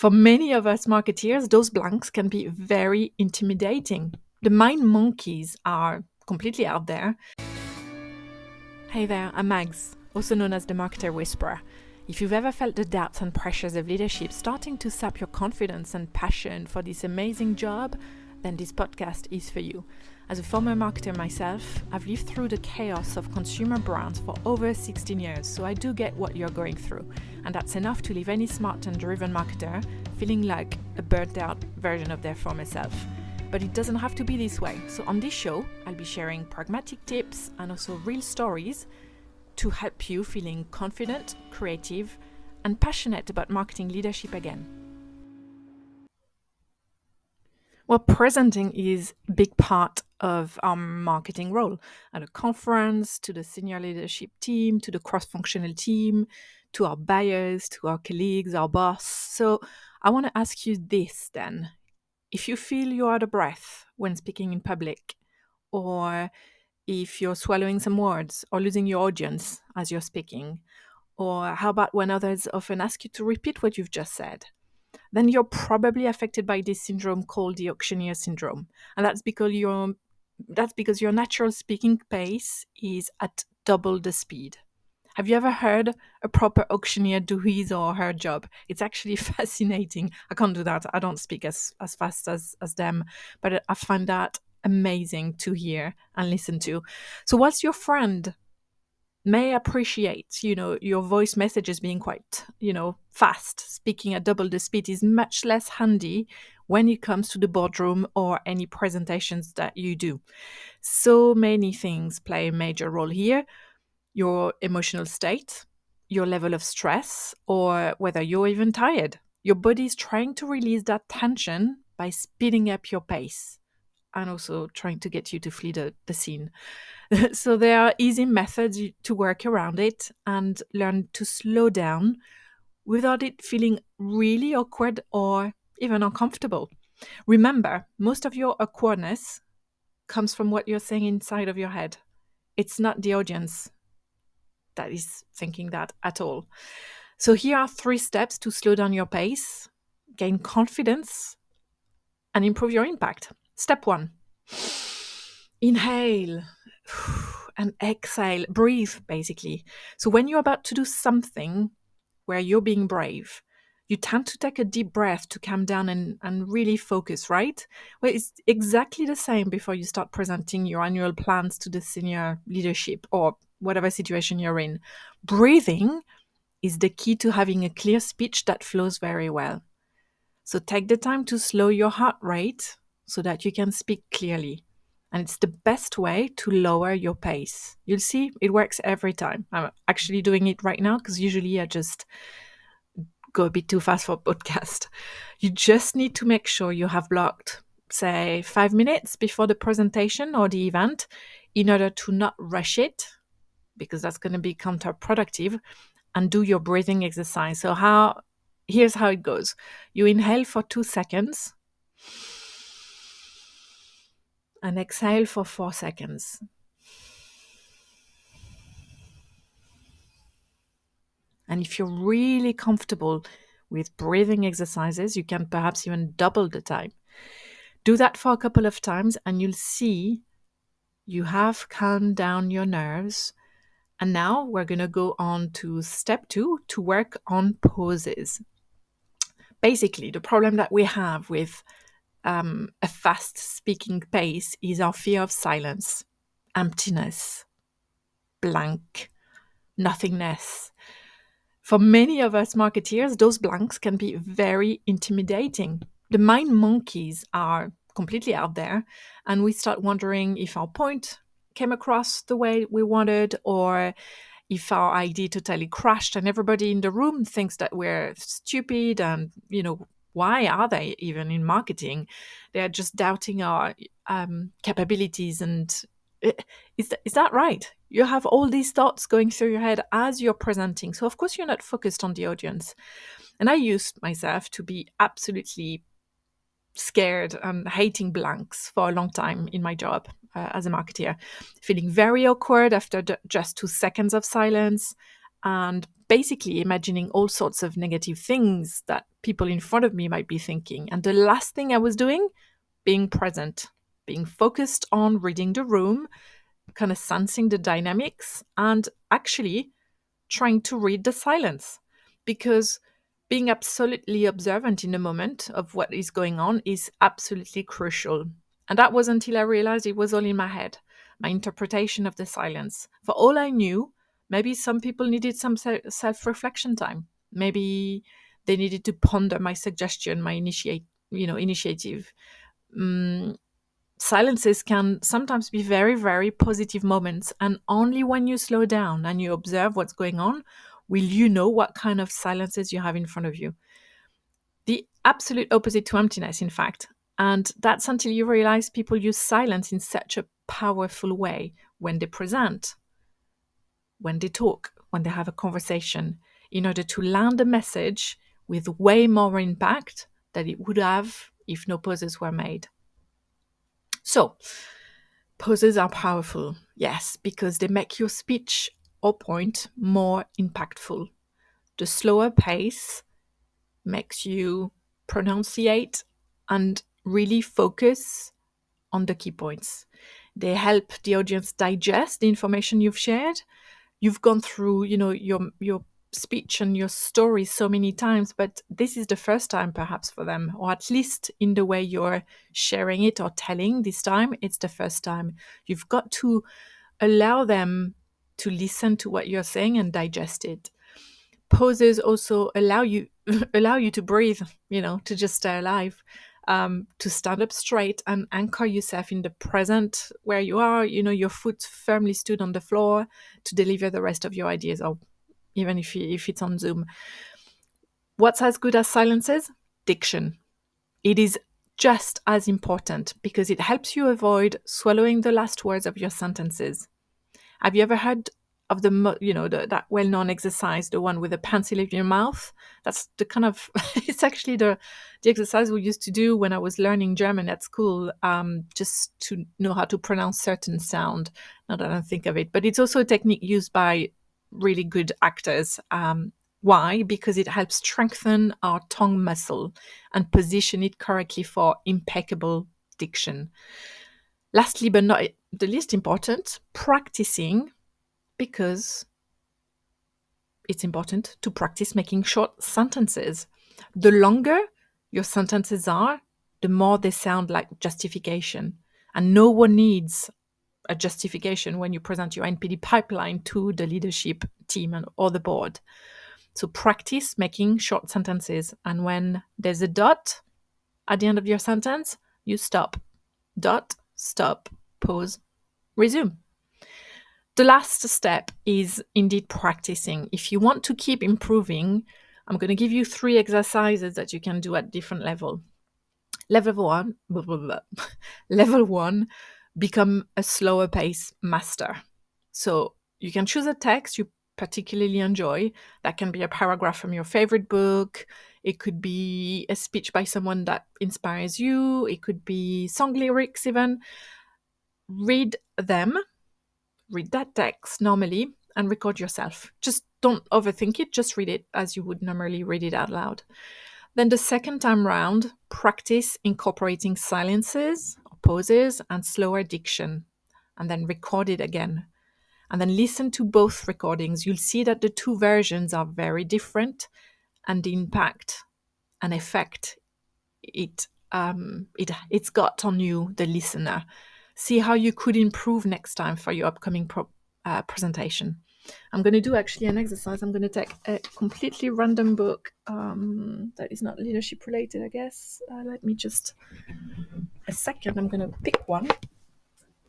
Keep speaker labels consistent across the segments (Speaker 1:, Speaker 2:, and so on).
Speaker 1: For many of us marketeers, those blanks can be very intimidating. The mind monkeys are completely out there. Hey there, I'm Mags, also known as the Marketer Whisperer. If you've ever felt the doubts and pressures of leadership starting to sap your confidence and passion for this amazing job, then this podcast is for you. As a former marketer myself, I've lived through the chaos of consumer brands for over 16 years, so I do get what you're going through. And that's enough to leave any smart and driven marketer feeling like a burnt out version of their former self. But it doesn't have to be this way. So on this show, I'll be sharing pragmatic tips and also real stories to help you feeling confident, creative, and passionate about marketing leadership again. Well, presenting is a big part of our marketing role at a conference, to the senior leadership team, to the cross-functional team, to our buyers, to our colleagues, our boss. So I want to ask you this then. If you feel you're out of breath when speaking in public, or if you're swallowing some words or losing your audience as you're speaking, or how about when others often ask you to repeat what you've just said, then you're probably affected by this syndrome called the Auctioneer syndrome. And that's because your natural speaking pace is at double the speed. Have you ever heard a proper auctioneer do his or her job? It's actually fascinating. I can't do that. I don't speak as fast as them, but I find that amazing to hear and listen to. So whilst your friend may appreciate, your voice messages being quite, fast, speaking at double the speed is much less handy when it comes to the boardroom or any presentations that you do. So many things play a major role here. Your emotional state, your level of stress, or whether you're even tired. Your body is trying to release that tension by speeding up your pace and also trying to get you to flee the scene. So there are easy methods to work around it and learn to slow down without it feeling really awkward or even uncomfortable. Remember, most of your awkwardness comes from what you're saying inside of your head. It's not the audience that is thinking that at all. So here are 3 steps to slow down your pace, gain confidence, and improve your impact. Step 1, inhale and exhale, breathe basically. So when you're about to do something where you're being brave, you tend to take a deep breath to calm down and really focus, right? Well, it's exactly the same before you start presenting your annual plans to the senior leadership or whatever situation you're in. Breathing is the key to having a clear speech that flows very well. So take the time to slow your heart rate so that you can speak clearly. And it's the best way to lower your pace. You'll see it works every time. I'm actually doing it right now because usually I just go a bit too fast for a podcast. You just need to make sure you have blocked, say, 5 minutes before the presentation or the event in order to not rush it, because that's going to be counterproductive, and do your breathing exercise. So here's how it goes. You inhale for 2 seconds and exhale for 4 seconds. And if you're really comfortable with breathing exercises, you can perhaps even double the time. Do that for a couple of times and you'll see you have calmed down your nerves. And now we're going to go on to step 2 to work on pauses. Basically, the problem that we have with a fast speaking pace is our fear of silence, emptiness, blank, nothingness. For many of us marketeers, those blanks can be very intimidating. The mind monkeys are completely out there, and we start wondering if our point came across the way we wanted, or if our idea totally crashed and everybody in the room thinks that we're stupid and, why are they even in marketing? They're just doubting our capabilities. And is that right? You have all these thoughts going through your head as you're presenting. So of course you're not focused on the audience. And I used myself to be absolutely scared and hating blanks for a long time in my job as a marketeer, feeling very awkward after just 2 seconds of silence, and basically imagining all sorts of negative things that people in front of me might be thinking. And the last thing I was doing, being present, being focused on reading the room, kind of sensing the dynamics, and actually trying to read the silence. Because being absolutely observant in the moment of what is going on is absolutely crucial. And that was until I realized it was all in my head, my interpretation of the silence. For all I knew, maybe some people needed some self reflection time. Maybe they needed to ponder my suggestion, my initiative. Mm, Silences can sometimes be very, very positive moments, and only when you slow down and you observe what's going on will you know what kind of silences you have in front of you. The absolute opposite to emptiness, in fact. And that's until you realize people use silence in such a powerful way when they present, when they talk, when they have a conversation, in order to land a message with way more impact than it would have if no pauses were made. So, pauses are powerful, yes, because they make your speech or point more impactful. The slower pace makes you pronunciate and really focus on the key points. They help the audience digest the information you've shared. You've gone through, your speech and your story so many times, but this is the first time perhaps for them, or at least in the way you're sharing it or telling this time, it's the first time. You've got to allow them to listen to what you're saying and digest it. Pauses also allow you allow you to breathe, to just stay alive, to stand up straight and anchor yourself in the present where you are, your foot firmly stood on the floor to deliver the rest of your ideas, or even if it's on Zoom. What's as good as silences? Diction. It is just as important because it helps you avoid swallowing the last words of your sentences. Have you ever heard of that well-known exercise, the one with a pencil in your mouth? That's the kind of it's actually the exercise we used to do when I was learning German at school, just to know how to pronounce certain sound. Now that I think of it, but it's also a technique used by really good actors. Why? Because it helps strengthen our tongue muscle and position it correctly for impeccable diction. Lastly, but not the least important, practicing, because it's important to practice making short sentences. The longer your sentences are, the more they sound like justification. And no one needs a justification when you present your NPD pipeline to the leadership team or the board. So practice making short sentences. And when there's a dot at the end of your sentence, you stop. Dot, stop, pause, resume. The last step is indeed practicing. If you want to keep improving, I'm going to give you 3 exercises that you can do at different level. Level one, blah, blah, blah. Level 1, become a slower pace master. So you can choose a text you particularly enjoy. That can be a paragraph from your favorite book. It could be a speech by someone that inspires you. It could be song lyrics even. Read them. Read that text normally and record yourself. Just don't overthink it, just read it as you would normally read it out loud. Then the second time round, practice incorporating silences, pauses, and slower diction, and then record it again. And then listen to both recordings. You'll see that the 2 versions are very different, and the impact and effect it's got on you, the listener. See how you could improve next time for your upcoming presentation. I'm going to do actually an exercise. I'm going to take a completely random book that is not leadership related, I guess. Let me just a second. I'm going to pick one.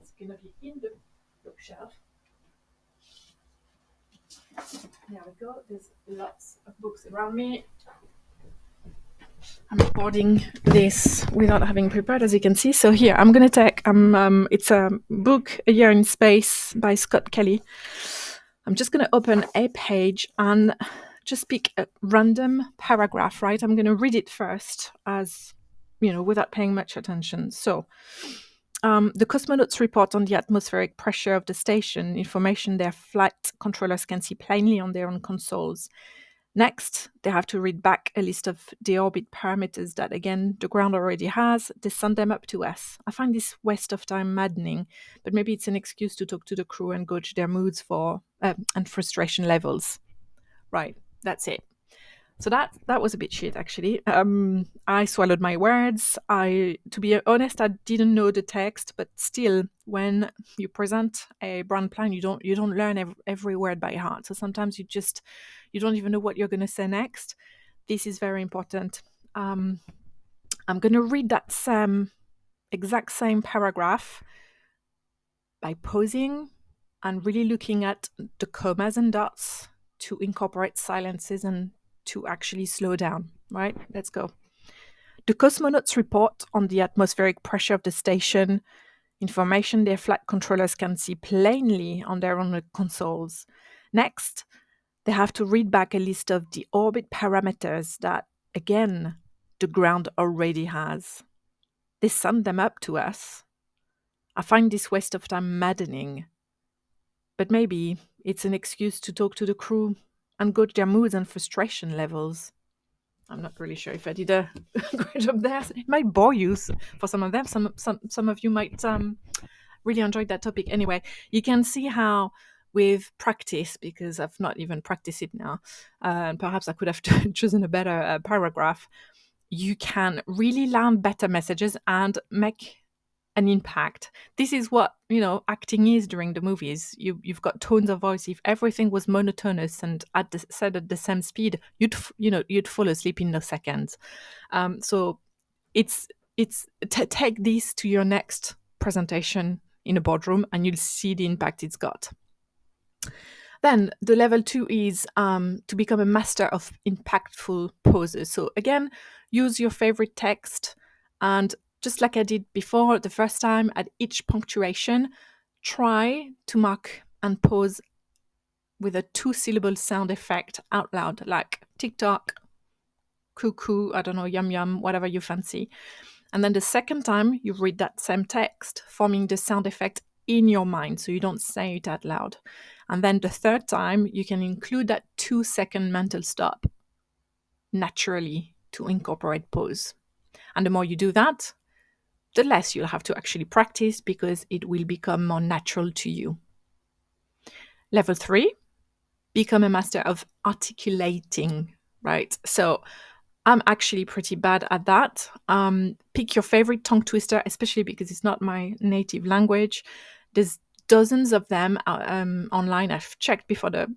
Speaker 1: It's going to be in the bookshelf. There we go. There's lots of books around me. I'm recording this without having prepared, as you can see. So here, I'm going to take, it's a book, A Year in Space by Scott Kelly. I'm just going to open a page and just pick a random paragraph, right? I'm going to read it first without paying much attention. So The cosmonauts report on the atmospheric pressure of the station, information their flight controllers can see plainly on their own consoles. Next, they have to read back a list of the orbit parameters that, again, the ground already has. They send them up to us. I find this waste of time maddening, but maybe it's an excuse to talk to the crew and gauge their moods for and frustration levels. Right, that's it. So that was a bit shit, actually. I swallowed my words. To be honest, I didn't know the text, but still, when you present a brand plan, you don't learn every word by heart. So sometimes you don't even know what you're going to say next. This is very important. Um, I'm going to read that same exact same paragraph by pausing and really looking at the commas and dots to incorporate silences and to actually slow down. Right? Let's go. The cosmonauts report on the atmospheric pressure of the station, information their flight controllers can see plainly on their own consoles. Next, they have to read back a list of the orbit parameters that, again, the ground already has. They send them up to us. I find this waste of time maddening, but maybe it's an excuse to talk to the crew and gauge their moods and frustration levels. I'm not really sure if I did a great job there. It might bore you for some of them. Some of you might really enjoy that topic. Anyway, you can see how with practice, because I've not even practiced it now, and perhaps I could have chosen a better paragraph, you can really learn better messages and make an impact. This is what acting is during the movies. You've got tones of voice. If everything was monotonous and said at the same speed, you'd fall asleep in no seconds. So take this to your next presentation in a boardroom, and you'll see the impact it's got. Then the level 2 is to become a master of impactful poses. So again, use your favorite text, and just like I did before the first time, at each punctuation, try to mark and pause with a 2-syllable sound effect out loud, like tick-tock, cuckoo, I don't know, yum yum, whatever you fancy. And then the second time you read that same text, forming the sound effect in your mind so you don't say it out loud. And then the third time you can include that 2-second mental stop naturally to incorporate pause. And the more you do that, the less you'll have to actually practice because it will become more natural to you. Level 3, become a master of articulating, right? So I'm actually pretty bad at that. Pick your favorite tongue twister, especially because it's not my native language. There's dozens of them online. I've checked before the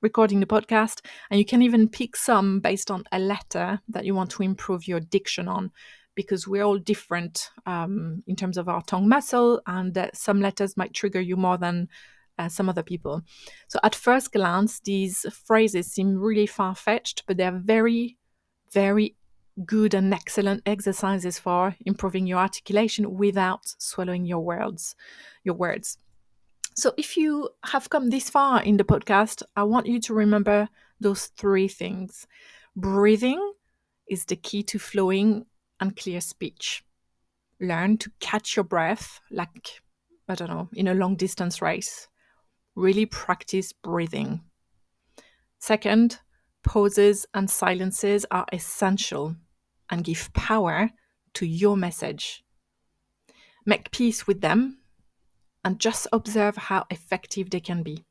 Speaker 1: recording the podcast, and you can even pick some based on a letter that you want to improve your diction on, because we're all different in terms of our tongue muscle, and some letters might trigger you more than some other people. So at first glance, these phrases seem really far-fetched, but they're very, very good and excellent exercises for improving your articulation without swallowing your words. So if you have come this far in the podcast, I want you to remember those 3 things. Breathing is the key to flowing and clear speech. Learn to catch your breath, like, I don't know, in a long distance race. Really practice breathing. Second, pauses and silences are essential and give power to your message. Make peace with them and just observe how effective they can be.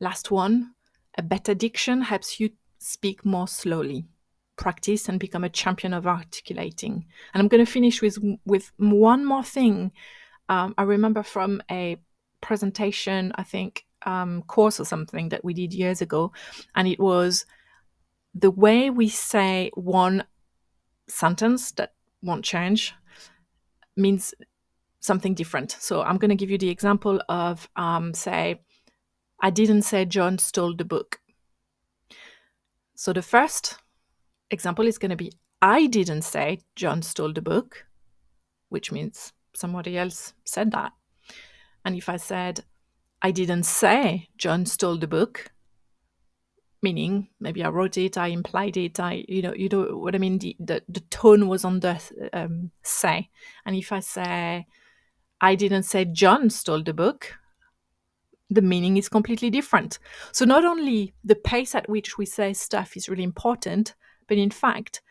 Speaker 1: Last one, a better diction helps you speak more slowly. Practice and become a champion of articulating. And I'm going to finish with one more thing. I remember from a presentation, I think, course or something that we did years ago, and it was the way we say one sentence that won't change means something different. So I'm going to give you the example of, say, I didn't say John stole the book. So the first example is going to be, I didn't say John stole the book, which means somebody else said that. And if I said, I didn't say John stole the book, Meaning, maybe I wrote it, I implied it, you know what I mean. The tone was on the say, and if I say I didn't say John stole the book, the meaning is completely different. So not only the pace at which we say stuff is really important, but in fact,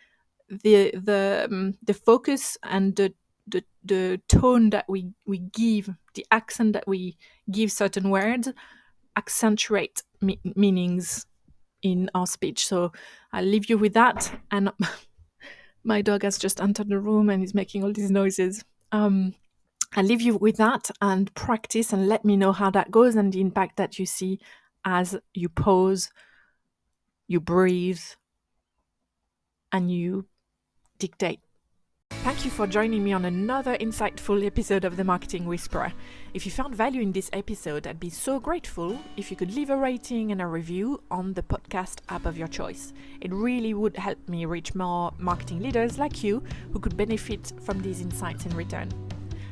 Speaker 1: the focus and the tone that we give, the accent that we give certain words, accentuate meanings in our speech. So I'll leave you with that. And my dog has just entered the room and is making all these noises. I'll leave you with that and practice and let me know how that goes and the impact that you see as you pause, you breathe, and you dictate. Thank you for joining me on another insightful episode of The Marketing Whisperer. If you found value in this episode, I'd be so grateful if you could leave a rating and a review on the podcast app of your choice. It really would help me reach more marketing leaders like you who could benefit from these insights in return.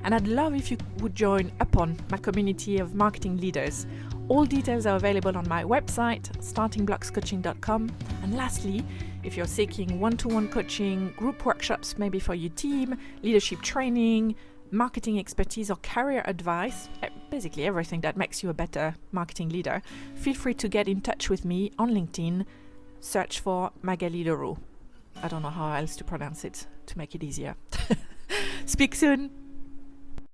Speaker 1: And I'd love if you would join upon my community of marketing leaders. All details are available on my website, startingblockscoaching.com. And lastly, if you're seeking one-to-one coaching, group workshops maybe for your team, leadership training, marketing expertise or career advice, basically everything that makes you a better marketing leader, feel free to get in touch with me on LinkedIn. Search for Magali Leroux. I don't know how else to pronounce it to make it easier. Speak soon.